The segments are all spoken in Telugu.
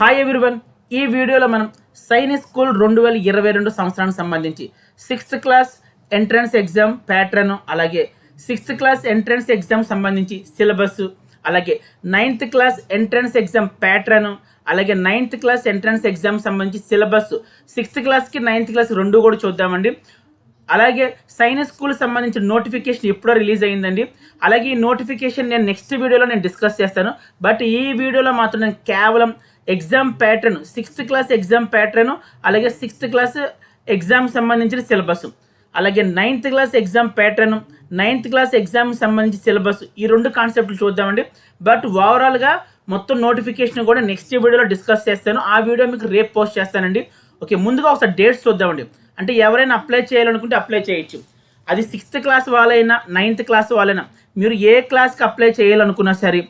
హాయ్ ఎవ్రీవన్, ఈ వీడియోలో మనం సైనిక్ స్కూల్ 2022 సంవత్సరానికి సంబంధించి 6th class entrance exam pattern, అలాగే 6th క్లాస్ ఎంట్రన్స్ ఎగ్జామ్ సంబంధించి సిలబస్, అలాగే 9th class entrance exam pattern, అలాగే 9th క్లాస్ ఎంట్రన్స్ ఎగ్జామ్ సంబంధించి సిలబస్ 6th క్లాస్కి 9th క్లాస్ రెండు కూడా చూద్దామండి. అలాగే సైనిక్ స్కూల్ సంబంధించిన నోటిఫికేషన్ ఎప్పుడో రిలీజ్ అయ్యిందండి. అలాగే ఈ నోటిఫికేషన్ నేను నెక్స్ట్ వీడియోలో డిస్కస్ చేస్తాను. బట్ ఈ వీడియోలో మాత్రం నేను కేవలం exam pattern, 6th class exam pattern, అలాగే 6th క్లాస్ ఎగ్జామ్ సంబంధించిన సిలబస్, అలాగే 9th class exam pattern, 9th class exam సంబంధించి సిలబస్, ఈ రెండు కాన్సెప్ట్లు చూద్దామండి. బట్ ఓవరాల్గా మొత్తం నోటిఫికేషన్ కూడా నెక్స్ట్ వీడియోలో డిస్కస్ చేస్తాను. ఆ వీడియో మీకు రేపు పోస్ట్ చేస్తానండి. ఓకే, ముందుగా ఒకసారి డేట్స్ చూద్దామండి. అంటే ఎవరైనా అప్లై చేయాలనుకుంటే అప్లై చేయొచ్చు. అది 6th క్లాస్ వాళ్ళైనా 9th క్లాస్ వాళ్ళైనా, మీరు ఏ క్లాస్కి అప్లై చేయాలనుకున్నా సరే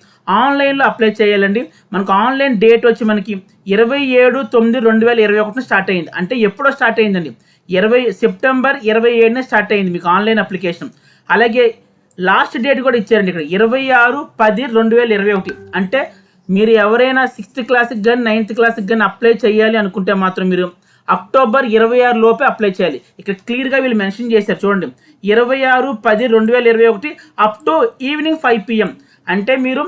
ఆన్లైన్లో అప్లై చేయాలండి. మనకు ఆన్లైన్ డేట్ వచ్చి మనకి 27/9/2021 స్టార్ట్ అయింది. అంటే ఎప్పుడో స్టార్ట్ అయిందండి, సెప్టెంబర్ 27 స్టార్ట్ అయింది మీకు ఆన్లైన్ అప్లికేషన్. అలాగే లాస్ట్ డేట్ కూడా ఇచ్చారండి ఇక్కడ 26/10/2021. అంటే మీరు ఎవరైనా 6th క్లాస్కి కానీ 9th క్లాస్కి కానీ అప్లై చేయాలి అనుకుంటే మాత్రం మీరు అక్టోబర్ 26 లోపే అప్లై చేయాలి. ఇక్కడ క్లియర్గా వీళ్ళు మెన్షన్ చేశారు చూడండి, 26/10/2021 అప్ టు ఈవినింగ్ 5 PM. అంటే మీరు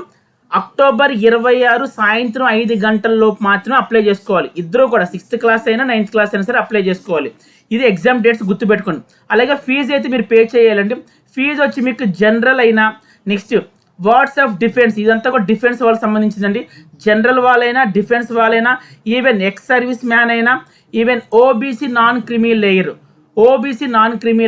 అక్టోబర్ 26 సాయంత్రం 5 గంటల లోపు మాత్రమే అప్లై చేసుకోవాలి. ఇద్దరు కూడా 6th క్లాస్ అయినా 9th క్లాస్ అయినా సరే అప్లై చేసుకోవాలి. ఇది ఎగ్జామ్ డేట్స్ గుర్తుపెట్టుకోండి. అలాగే ఫీజు అయితే మీరు పే చేయాలండి. ఫీజు వచ్చి మీకు జనరల్ అయినా, నెక్స్ట్ వాట్సాప్ డిఫెన్స్, ఇదంతా కూడా డిఫెన్స్ వాళ్ళకి సంబంధించిందండి. జనరల్ వాళ్ళైనా, డిఫెన్స్ వాళ్ళైనా, ఈవెన్ ఎక్స్ సర్వీస్ మ్యాన్ అయినా, even OBC non creamy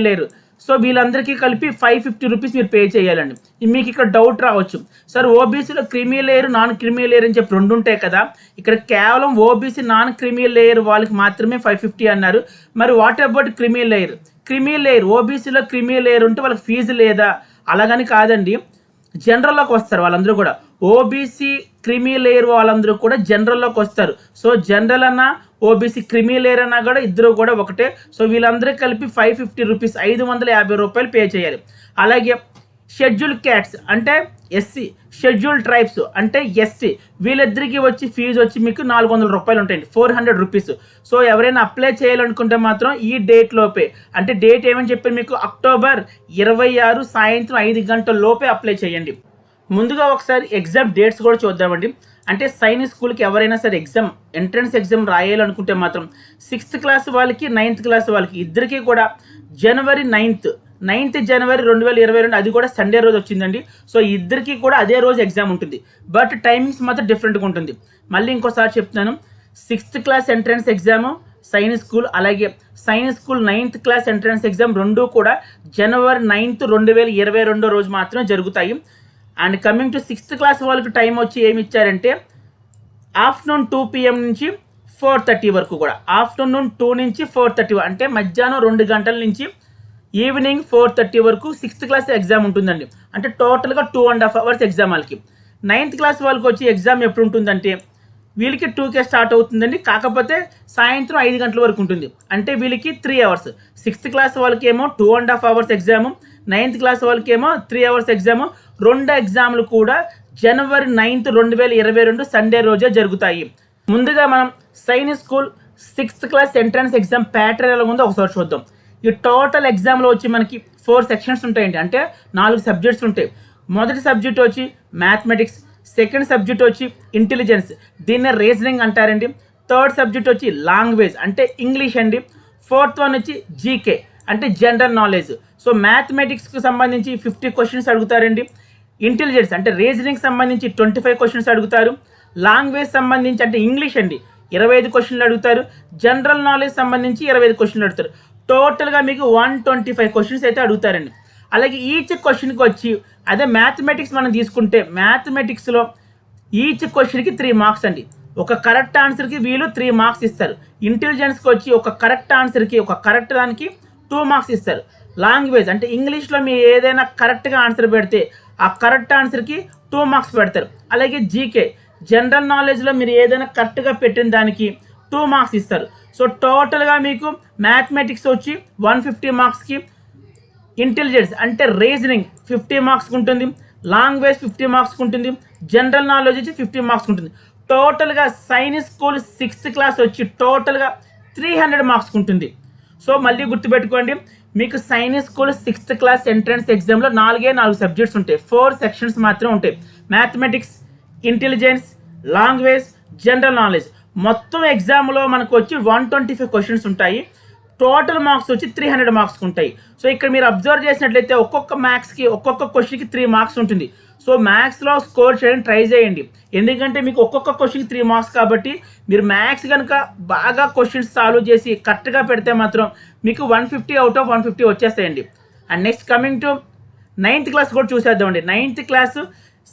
layer, so వీళ్ళందరికీ కలిపి 550 రూపీస్ మీరు పే చేయాలండి. మీకు ఇక్కడ డౌట్ రావచ్చు, సార్ ఓబీసీలో creamy layer, non creamy layer అని చెప్పి రెండు ఉంటాయి కదా, ఇక్కడ కేవలం ఓబీసీ నాన్ క్రిమీ లేయర్ వాళ్ళకి మాత్రమే 550 అన్నారు. మరి వాట్ అబౌట్ క్రిమీ లేయర్ ఓబీసీలో క్రిమీ లేయర్ ఉంటే వాళ్ళకి ఫీజు లేదా? అలాగని కాదండి, జనరల్లోకి వస్తారు వాళ్ళందరూ కూడా. ఓబీసీ క్రిమీ లేయర్ వాళ్ళందరూ కూడా జనరల్లోకి వస్తారు. సో జనరల్ అన్నా, ఓబీసీ క్రిమీ లేయర్ అన్నా కూడా ఇద్దరు కూడా ఒకటే. సో వీళ్ళందరికీ కలిపి 550 రూపీస్, 550 రూపాయలు పే చేయాలి. అలాగే షెడ్యూల్ క్యాట్స్ అంటే ఎస్సీ, షెడ్యూల్ ట్రైబ్స్ అంటే ఎస్టీ, వీళ్ళిద్దరికీ వచ్చి ఫీజు వచ్చి మీకు 400 రూపాయలు ఉంటాయండి, 400 రూపీస్. సో ఎవరైనా అప్లై చేయాలనుకుంటే మాత్రం ఈ డేట్ లోపే, అంటే డేట్ ఏమని చెప్పి మీకు అక్టోబర్ 26 సాయంత్రం 5 గంటల లోపే అప్లై చేయండి. ముందుగా ఒకసారి ఎగ్జామ్ డేట్స్ కూడా చూద్దామండి. అంటే సైనిక్ స్కూల్కి ఎవరైనా సరే ఎగ్జామ్, ఎంట్రన్స్ ఎగ్జామ్ రాయాలనుకుంటే మాత్రం 6th క్లాస్ వాళ్ళకి 9th క్లాస్ వాళ్ళకి ఇద్దరికీ కూడా జనవరి 9th 2022, అది కూడా సండే రోజు వచ్చిందండి. సో ఇద్దరికి కూడా అదే రోజు ఎగ్జామ్ ఉంటుంది. బట్ టైమింగ్స్ మాత్రం డిఫరెంట్గా ఉంటుంది. మళ్ళీ ఇంకోసారి చెప్తున్నాను, 6th class entrance exam Sainik school, అలాగే Sainik school 9th class entrance exam రెండు కూడా జనవరి 9th 2022 రోజు మాత్రమే జరుగుతాయి. And coming to 6th class వాళ్ళకి టైం వచ్చి ఏమి ఇచ్చారంటే ఆఫ్టర్నూన్ 2 PM నుంచి 4:30 వరకు కూడా, ఆఫ్టర్నూన్ 2 నుంచి 4:30, అంటే మధ్యాహ్నం 2 గంటల నుంచి ఈవినింగ్ 4:30 వరకు 6th క్లాస్ ఎగ్జామ్ ఉంటుందండి. అంటే టోటల్గా 2.5 hours ఎగ్జామ్ వాళ్ళకి. 9th క్లాస్ వాళ్ళకి వచ్చి ఎగ్జామ్ ఎప్పుడు ఉంటుందంటే వీళ్ళకి 2కే స్టార్ట్ అవుతుందండి, కాకపోతే సాయంత్రం 5 గంటల వరకు ఉంటుంది. అంటే వీళ్ళకి 3 hours. 6th క్లాస్ వాళ్ళకి ఏమో 2.5 hours ఎగ్జాము, 9th క్లాస్ వాళ్ళకి ఏమో 3 hours ఎగ్జాము. రెండు ఎగ్జామ్లు కూడా జనవరి 9th 2022 సండే రోజే జరుగుతాయి. ముందుగా మనం Sainik school 6th class entrance exam pattern ఎలా ఉందో ఒకసారి చూద్దాం. ఈ టోటల్ ఎగ్జామ్లో వచ్చి మనకి 4 సెక్షన్స్ ఉంటాయండి, అంటే 4 సబ్జెక్ట్స్ ఉంటాయి. మొదటి సబ్జెక్ట్ వచ్చి మ్యాథమెటిక్స్, సెకండ్ సబ్జెక్ట్ వచ్చి ఇంటెలిజెన్స్, దీన్నే రీజనింగ్ అంటారండి. థర్డ్ సబ్జెక్ట్ వచ్చి లాంగ్వేజ్ అంటే ఇంగ్లీష్ అండి. ఫోర్త్ వన్ వచ్చి జీకే అంటే జనరల్ నాలెడ్జ్. సో మ్యాథమెటిక్స్కి సంబంధించి 50 క్వశ్చన్స్ అడుగుతారండి. ఇంటెలిజెన్స్ అంటే రీజనింగ్ సంబంధించి 25 క్వశ్చన్స్ అడుగుతారు. లాంగ్వేజ్ సంబంధించి అంటే ఇంగ్లీష్ అండి 25 క్వశ్చన్లు అడుగుతారు. జనరల్ నాలెడ్జ్ సంబంధించి 25 క్వశ్చన్లు అడుగుతారు. టోటల్గా మీకు 125 క్వశ్చన్స్ అయితే అడుగుతారండి. అలాగే ఈచ్ క్వశ్చన్కి వచ్చి, అదే మ్యాథమెటిక్స్ మనం తీసుకుంటే మ్యాథమెటిక్స్లో ఈచ్ క్వశ్చన్కి 3 మార్క్స్ అండి. ఒక కరెక్ట్ ఆన్సర్కి వీళ్ళు 3 మార్క్స్ ఇస్తారు. ఇంటెలిజెన్స్కి వచ్చి ఒక కరెక్ట్ ఆన్సర్కి, ఒక కరెక్ట్ దానికి 2 మార్క్స్ ఇస్తారు. లాంగ్వేజ్ అంటే ఇంగ్లీష్లో మీరు ఏదైనా కరెక్ట్గా ఆన్సర్ పెడితే ఆ కరెక్ట్ ఆన్సర్కి 2 మార్క్స్ పెడతారు. అలాగే జీకే జనరల్ నాలెడ్జ్లో మీరు ఏదైనా కరెక్ట్గా పెట్టిన దానికి 2 మార్క్స్ ఇస్తారు. సో టోటల్గా మీకు మ్యాథమెటిక్స్ వచ్చి 150 మార్క్స్కి, ఇంటెలిజెన్స్ అంటే రీజనింగ్ 50 మార్క్స్కి ఉంటుంది, లాంగ్వేజ్ 50 మార్క్స్కి ఉంటుంది, జనరల్ నాలెడ్జ్ వచ్చి 50 మార్క్స్కి ఉంటుంది. టోటల్గా సైనిక్ స్కూల్ 6th క్లాస్ వచ్చి టోటల్గా 300 మార్క్స్ ఉంటుంది. సో మళ్ళీ గుర్తుపెట్టుకోండి, మీకు Sainik school 6th class entrance ఎగ్జామ్లో 4 సబ్జెక్ట్స్ ఉంటాయి, 4 సెక్షన్స్ మాత్రమే ఉంటాయి. Mathematics, intelligence, language, general knowledge. మొత్తం ఎగ్జామ్లో మనకు వచ్చి 125 క్వశ్చన్స్ ఉంటాయి. టోటల్ మార్క్స్ వచ్చి 300 మార్క్స్ ఉంటాయి. సో ఇక్కడ మీరు అబ్జర్వ్ చేసినట్లయితే ఒక్కొక్క మ్యాథ్స్కి ఒక్కొక్క క్వశ్చన్కి 3 మార్క్స్ ఉంటుంది. సో మ్యాథ్స్లో స్కోర్ చేయడానికి ట్రై చేయండి, ఎందుకంటే మీకు ఒక్కొక్క క్వశ్చన్కి 3 మార్క్స్ కాబట్టి మీరు మ్యాథ్స్ కనుక బాగా క్వశ్చన్స్ సాల్వ్ చేసి కరెక్ట్గా పెడితే మాత్రం మీకు 150 అవుట్ ఆఫ్ 150 వచ్చేస్తాయండి. And next coming to 9th class కూడా చూసేద్దామండి. 9th class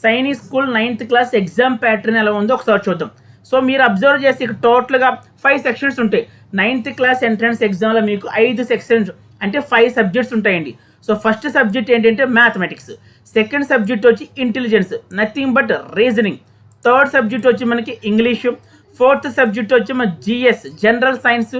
Sainik school 9th class exam pattern ఎలా ఉందో ఒకసారి చూద్దాం. సో మీరు అబ్జర్వ్ చేసి ఇక్కడ టోటల్గా 5 సెక్షన్స్ ఉంటాయి. 9th క్లాస్ ఎంట్రన్స్ ఎగ్జామ్లో మీకు 5 సెక్షన్స్ అంటే 5 సబ్జెక్ట్స్ ఉంటాయండి. సో ఫస్ట్ సబ్జెక్ట్ ఏంటంటే మ్యాథమెటిక్స్, సెకండ్ సబ్జెక్ట్ వచ్చి intelligence, nothing but reasoning, third subject వచ్చి మనకి ఇంగ్లీషు, ఫోర్త్ సబ్జెక్ట్ వచ్చి మన GS general science,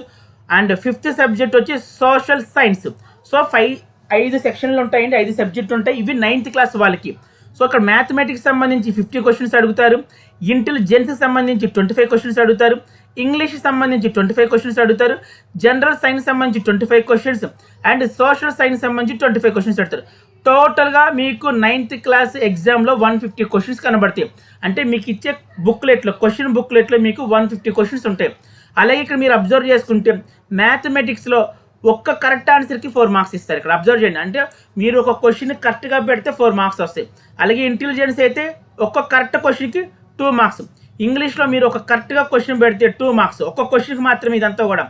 and fifth subject వచ్చి సోషల్ సైన్స్. సో 5 సెక్షన్లు ఉంటాయండి, 5 సబ్జెక్టులు ఉంటాయి. ఇవి 9th క్లాస్ వాళ్ళకి. సో అక్కడ మ్యాథమెటిక్స్ సంబంధించి 50 క్వశ్చన్స్ అడుగుతారు, ఇంటెలిజెన్స్ సంబంధించి 25 క్వశ్చన్స్ అడుగుతారు, ఇంగ్లీష్ సంబంధించి 25 క్వశ్చన్స్ అడుగుతారు, జనరల్ సైన్స్ సంబంధించి 25 క్వశ్చన్స్, అండ్ సోషల్ సైన్స్ సంబంధించి 25 క్వశ్చన్స్ అడుగుతారు. టోటల్గా మీకు 9th క్లాస్ ఎగ్జామ్లో 150 క్వశ్చన్స్ కనబడతాయి. అంటే మీకు ఇచ్చే బుక్లెట్లో క్వశ్చన్ బుక్లెట్లో మీకు 150 క్వశ్చన్స్ ఉంటాయి. అలాగే ఇక్కడ మీరు అబ్జర్వ్ చేసుకుంటే మ్యాథమెటిక్స్లో ఒక్క కరెక్ట్ ఆన్సర్కి 4 మార్క్స్ ఇస్తారు. ఇక్కడ అబ్జర్వ్ చేయండి, అంటే మీరు ఒక క్వశ్చన్ కరెక్ట్గా పెడితే 4 మార్క్స్ వస్తాయి. అలాగే ఇంటెలిజెన్స్ అయితే ఒక్క కరెక్ట్ క్వశ్చన్కి 2 మార్క్స్. ఇంగ్లీష్లో మీరు ఒక కరెక్ట్గా క్వశ్చన్ పెడితే 2 మార్క్స్, ఒక్క క్వశ్చన్కి మాత్రమే ఇదంతా కూడా.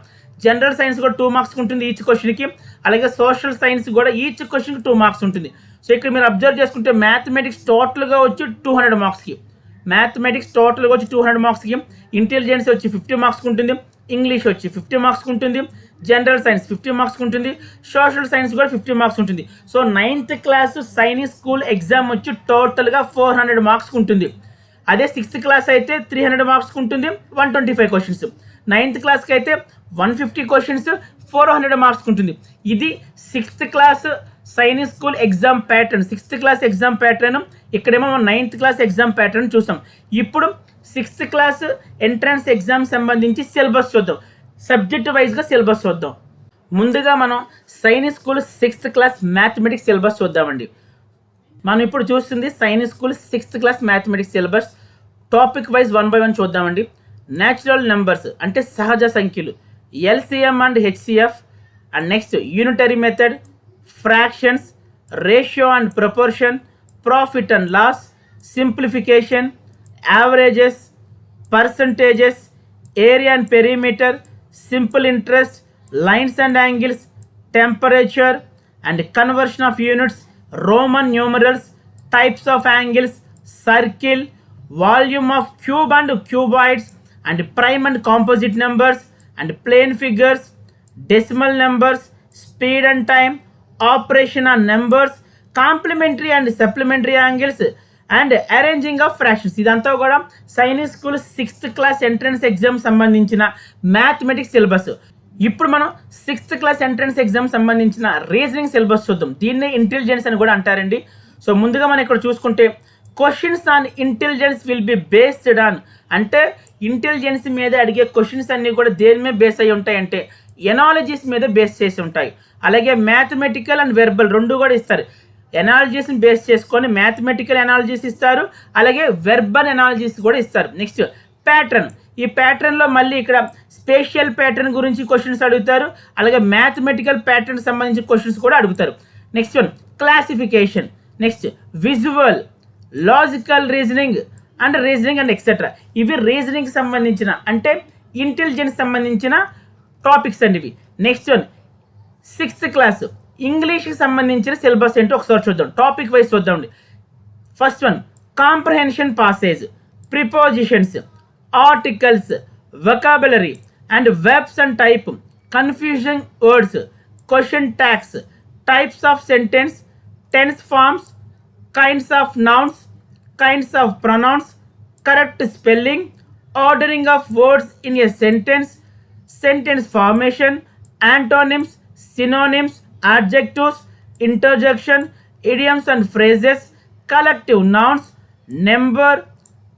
జనరల్ సైన్స్ కూడా 2 మార్క్స్ ఉంటుంది ఈచ్ క్వశ్చన్కి. అలాగే సోషల్ సైన్స్ కూడా ఈచ్ క్వశ్చన్కి 2 మార్క్స్ ఉంటుంది. సో ఇక్కడ మీరు అబ్జర్వ్ చేసుకుంటే మ్యాథమెటిక్స్ టోటల్గా వచ్చి 200 మార్క్స్కి, మ్యాథమెటిక్స్ టోటల్గా వచ్చి 200 మార్క్స్కి, ఇంటెలిజెన్స్ వచ్చి 50 మార్క్స్కి ఉంటుంది, ఇంగ్లీష్ వచ్చి 50 మార్క్స్కి ఉంటుంది, జనరల్ సైన్స్ 50 మార్క్స్కి ఉంటుంది, సోషల్ సైన్స్ కూడా 50 మార్క్స్ ఉంటుంది. So 9th class Sainik school exam వచ్చి టోటల్గా 400 మార్క్స్కి ఉంటుంది. అదే 6th క్లాస్ అయితే 300 మార్క్స్కి ఉంటుంది, 125 క్వశ్చన్స్. 9th క్లాస్కి అయితే 150 క్వశ్చన్స్, 400 మార్క్స్కి ఉంటుంది. ఇది 6th class Sainik school exam pattern, 6th class exam pattern. ఇక్కడేమో 9th క్లాస్ ఎగ్జామ్ ప్యాటర్న్ చూసాం. ఇప్పుడు 6th క్లాస్ ఎంట్రన్స్ ఎగ్జామ్ సంబంధించి సిలబస్ చూద్దాం, సబ్జెక్ట్ వైజ్గా సిలబస్ చూద్దాం. ముందుగా మనం Sainik school 6th class mathematics syllabus చూద్దామండి. మనం ఇప్పుడు చూస్తుంది Sainik school 6th class mathematics syllabus. Topic wise 1 by 1 చూద్దామండి. న్యాచురల్ నెంబర్స్ అంటే సహజ సంఖ్యలు, LCM and HCF, and next unitary method, fractions, ratio and proportion, profit and loss, simplification, averages, percentages, area and perimeter, simple interest, lines and angles, temperature and conversion of units, Roman numerals, types of angles, circle, volume of cube and cuboids, and prime and composite numbers, and plane figures, decimal numbers, speed and time, operation on numbers, complementary and supplementary angles, and arranging of fractions. ఇదంతా కూడా Sainik school 6th class entrance exam సంబంధించిన మ్యాథమెటిక్స్ సిలబస్. ఇప్పుడు మనం 6th క్లాస్ ఎంట్రన్స్ ఎగ్జామ్ సంబంధించిన రీజనింగ్ సిలబస్ చూద్దాం. దీన్నే ఇంటెలిజెన్స్ అని కూడా అంటారండి. సో ముందుగా మనం ఇక్కడ చూసుకుంటే questions on intelligence will be based on, అంటే ఇంటెలిజెన్స్ మీద అడిగే క్వశ్చన్స్ అన్నీ కూడా దేని మీద బేస్ అయి ఉంటాయంటే ఎనాలజీస్ మీద బేస్ చేసి ఉంటాయి. అలాగే మ్యాథమెటికల్ అండ్ వెర్బల్ రెండు కూడా ఇస్తారు. ఎనాలజీస్ని బేస్ చేసుకొని మ్యాథమెటికల్ ఎనాలజీస్ ఇస్తారు, అలాగే వెర్బల్ ఎనాలజీస్ కూడా ఇస్తారు. నెక్స్ట్ ప్యాటర్న్, ఈ ప్యాటర్న్లో మళ్ళీ ఇక్కడ స్పేషియల్ ప్యాటర్న్ గురించి క్వశ్చన్స్ అడుగుతారు, అలాగే మ్యాథమెటికల్ ప్యాటర్న్ సంబంధించిన క్వశ్చన్స్ కూడా అడుగుతారు. Next one classification, next visual, logical reasoning and etcetera. ఇవి రీజనింగ్ సంబంధించిన అంటే ఇంటెలిజెన్స్ సంబంధించిన టాపిక్స్ అండి ఇవి. నెక్స్ట్ వన్ 6th క్లాస్ ఇంగ్లీష్కి సంబంధించిన సిలబస్ ఏంటో ఒకసారి చూద్దాం, టాపిక్ వైజ్ చూద్దామండి. First one comprehension passage, prepositions, articles, vocabulary and verbs and type, confusing words, question tags, types of sentence, tense forms, kinds of nouns, kinds of pronouns, correct spelling, ordering of words in a sentence, sentence formation, antonyms, synonyms, adjectives, interjection, idioms and phrases, collective nouns, number,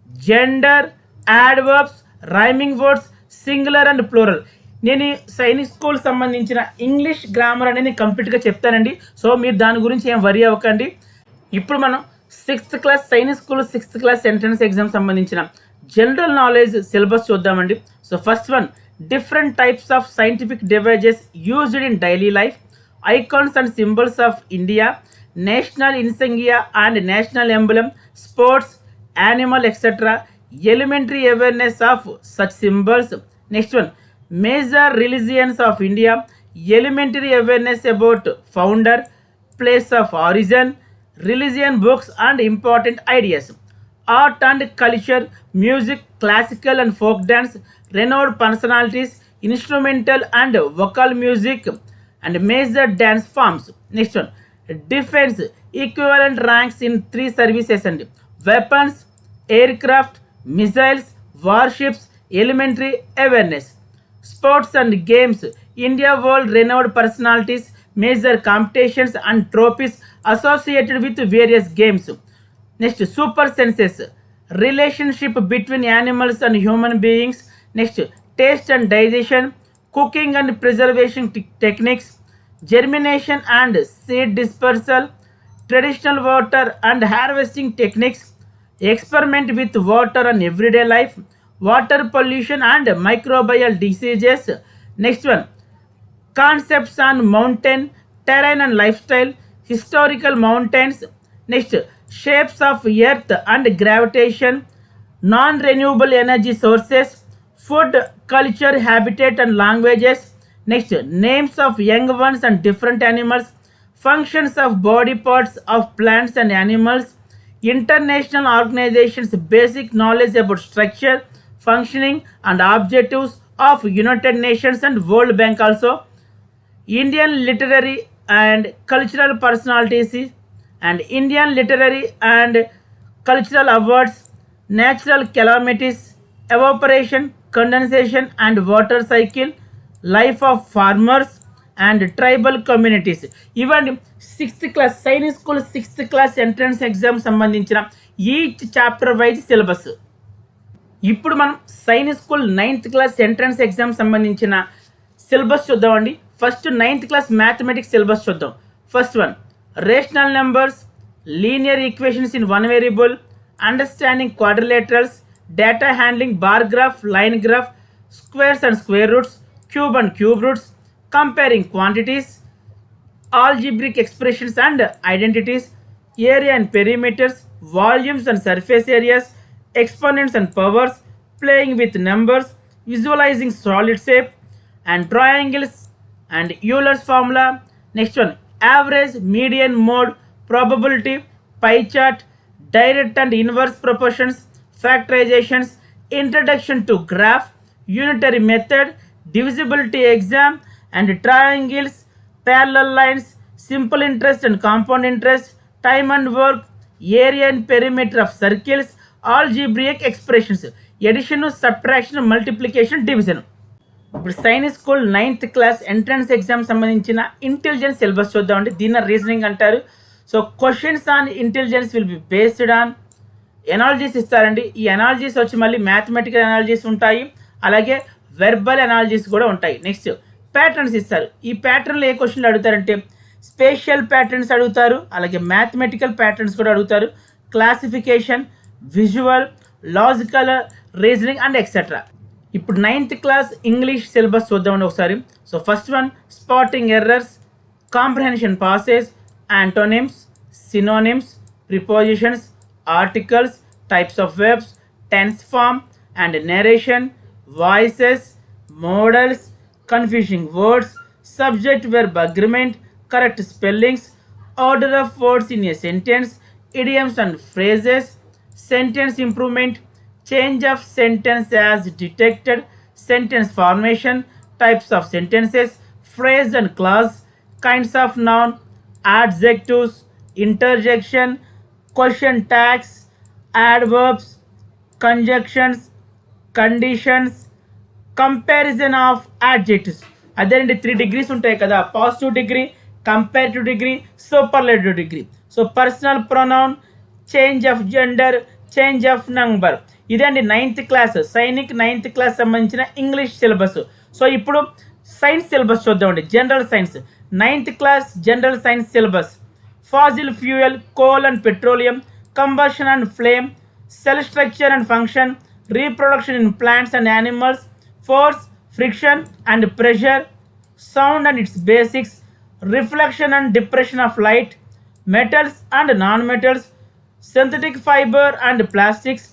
gender, adverbs, rhyming words, singular and plural. నేను ఈ సైనిక్ స్కూల్ సంబంధించిన ఇంగ్లీష్ గ్రామర్ అనేది కంప్లీట్గా చెప్తానండి. సో మీరు దాని గురించి ఏం వరీ అవ్వకండి. ఇప్పుడు మనం 6th class Sainik school 6th class entrance exam సంబంధించిన జనరల్ నాలెడ్జ్ సిలబస్ చూద్దామండి. So first one, different types of scientific devices used in daily life, icons and symbols of India, national insignia and national emblem, sports, animal etcetera, elementary awareness of such symbols. Next one, major religions of India, elementary awareness about founder, place of origin, religion books and important ideas, art and culture, music, classical and folk dance, renowned personalities, instrumental and vocal music and major dance forms. Next one, defense, equivalent ranks in 3 services and weapons, aircraft, missiles, warships, elementary awareness. Sports and games, India world renowned personalities, major competitions and trophies associated with various games. Next, super senses, relationship between animals and human beings. Next, taste and digestion, cooking and preservation techniques, germination and seed dispersal, traditional water and harvesting techniques, experiment with water and everyday life, water pollution and microbial diseases. Next one, concepts on mountain, terrain and lifestyle, historical mountains. Next, shapes of earth and gravitation, non-renewable energy sources, food, culture, habitat and languages. Next, names of young ones and different animals, functions of body parts of plants and animals, international organizations, basic knowledge about structure, functioning and objectives of United Nations and World Bank also, Indian literary and cultural personalities and Indian literary and cultural awards, natural calamities, evaporation, condensation and water cycle, life of farmers and tribal communities. ఇవన్నీ 6th class Sainik school 6th class entrance exam సంబంధించిన ఈచ్ చాప్టర్ వైజ్ సిలబస్. ఇప్పుడు మనం Sainik school 9th class entrance exam సంబంధించిన సిలబస్ చూద్దామండి. First 9th class mathematics syllabus చూద్దాం. First one, rational numbers, linear equations in one variable, understanding quadrilaterals, data handling, bar graph, line graph, squares and square roots, cube and cube roots, comparing quantities, algebraic expressions and identities, area and perimeters, volumes and surface areas, exponents and powers, playing with numbers, visualizing solid shape and triangles and Euler's formula. Next one, average, median, mode, probability, pie chart, direct and inverse proportions, factorizations, introduction to graph, unitary method, divisibility exam and triangles, parallel lines, simple interest and compound interest, time and work, area and perimeter of circles, algebraic expressions, addition, subtraction, multiplication, division. ఇప్పుడు Sainik school 9th class entrance exam సంబంధించిన ఇంటెలిజెన్స్ సిలబస్ చూద్దామండి. దీన్ని రీజనింగ్ అంటారు. So questions on intelligence will be based on analogies ఇస్తారండి. ఈ ఎనాలజీస్ వచ్చి మళ్ళీ మ్యాథమెటికల్ ఎనాలజీస్ ఉంటాయి, అలాగే వెర్బల్ ఎనాలజీస్ కూడా ఉంటాయి. నెక్స్ట్, ప్యాటర్న్స్ ఇస్తారు. ఈ ప్యాటర్న్లో ఏ క్వశ్చన్లు అడుగుతారంటే స్పేషియల్ ప్యాటర్న్స్ అడుగుతారు, అలాగే మ్యాథమెటికల్ ప్యాటర్న్స్ కూడా అడుగుతారు, classification, visual, logical, reasoning and etcetera. ఇప్పుడు 9th క్లాస్ ఇంగ్లీష్ సిలబస్ చూద్దామండి ఒకసారి. So first one, spotting errors, comprehension passes, antonyms, synonyms, prepositions, articles, types of verbs, tense form and narration, voices, modals, confusing words, subject verb agreement, correct spellings, order of words in a sentence, idioms and phrases, sentence improvement, change of sentence as detected, sentence formation, types of sentences, phrase and clause, kinds of noun, adjectives, interjection, question tags, adverbs, conjunctions, conditions, comparison of adjectives. అదేనండి 3 degrees ఉంటాయి కదా, positive degree, comparative degree, superlative degree. So personal pronoun, change of gender, change of number, ఇదండి 9th class Sainik 9th class సంబంధించిన ఇంగ్లీష్ సిలబస్. సో ఇప్పుడు సైన్స్ సిలబస్ చూద్దామండి. General science 9th class general science syllabus. Faasil fuel, coal and petroleum, combustion and flame, cell structure and function, reproduction in plants and animals, force, friction and pressure, sound and its basics, reflection and depression of light, metals and non-metals, synthetic fiber and plastics,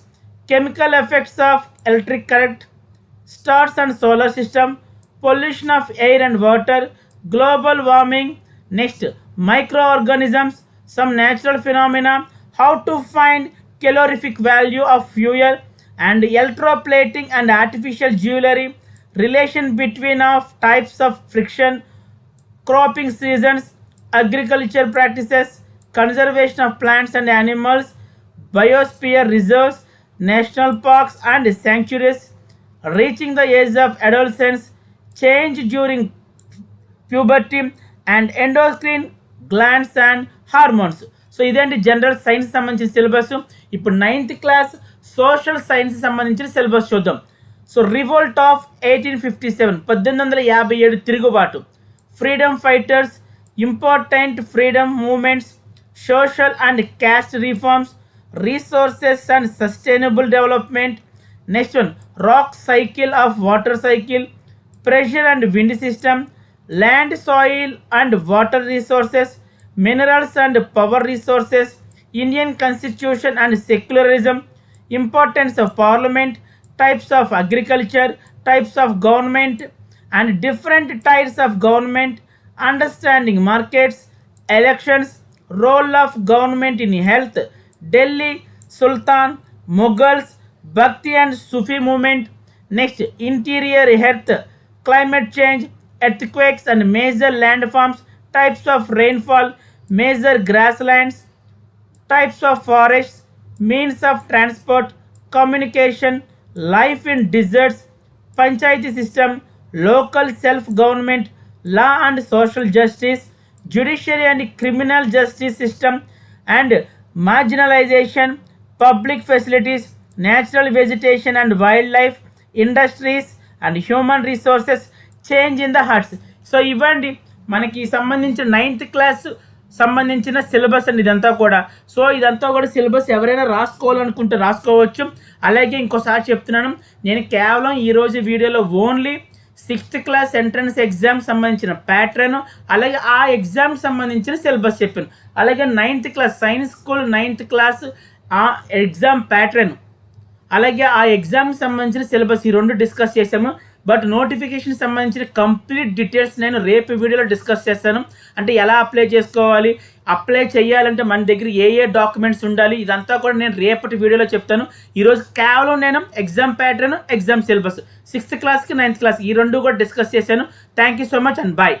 chemical effects of electric current, stars and solar system, pollution of air and water, global warming, next microorganisms, some natural phenomena, how to find calorific value of fuel, and electroplating and artificial jewelry, relation between of types of friction, cropping seasons, agriculture practices, conservation of plants and animals, biosphere reserves, national parks and sanctuaries, reaching the age of adolescence, change during puberty, and endocrine glands and hormones. So ఇదేంటి జనరల్ సైన్స్ సంబంధించిన సిలబస్. ఇప్పుడు 9th క్లాస్ సోషల్ సైన్స్ సంబంధించిన సిలబస్ చూద్దాం. సో రివోల్ట్ ఆఫ్ 1857 1857 తిరుగుబాటు, freedom fighters, important freedom movements, social and caste reforms, resources and sustainable development, next one rock cycle of water cycle, pressure and wind system, land soil and water resources, minerals and power resources, Indian constitution and secularism, importance of parliament, types of agriculture, types of government and different types of government, understanding markets, elections, role of government in health, Delhi Sultan, Mughals, Bhakti and Sufi movement, next interior earth, climate change, earthquakes and major landforms, types of rainfall, major grasslands, types of forests, means of transport, communication, life in deserts, panchayati system, local self-government, law and social justice, judiciary and criminal justice system, and marginalization, public facilities, natural vegetation and wildlife, industries and human resources, change in the hearts. So ఇవ్వండి మనకి సంబంధించిన 9th క్లాస్ సంబంధించిన సిలబస్ అండి ఇదంతా కూడా. సో ఇదంతా కూడా సిలబస్ ఎవరైనా రాసుకోవాలనుకుంటే రాసుకోవచ్చు. అలాగే ఇంకోసారి చెప్తున్నాను, నేను కేవలం ఈరోజు వీడియోలో only 6th class entrance exam సంబంధించిన ప్యాటర్న్, అలాగే ఆ ఎగ్జామ్ సంబంధించిన సిలబస్ చెప్పాను. అలాగే 9th class science school 9th class ఆ ఎగ్జామ్ ప్యాటర్న్, అలాగే ఆ ఎగ్జామ్ సంబంధించిన సిలబస్ ఈ రెండు డిస్కస్ చేసాము. బట్ నోటిఫికేషన్ సంబంధించిన కంప్లీట్ డీటెయిల్స్ నేను రేపు వీడియోలో డిస్కస్ చేస్తాను. అంటే ఎలా అప్లై చేసుకోవాలి, అప్లై చేయాలంటే మన దగ్గర ఏ ఏ డాక్యుమెంట్స్ ఉండాలి, ఇదంతా కూడా నేను రేపటి వీడియోలో చెప్తాను. ఈరోజు కేవలం నేను exam pattern, exam syllabus 6th క్లాస్కి 9th క్లాస్ ఈ రెండు కూడా డిస్కస్ చేశాను. Thank you so much and bye.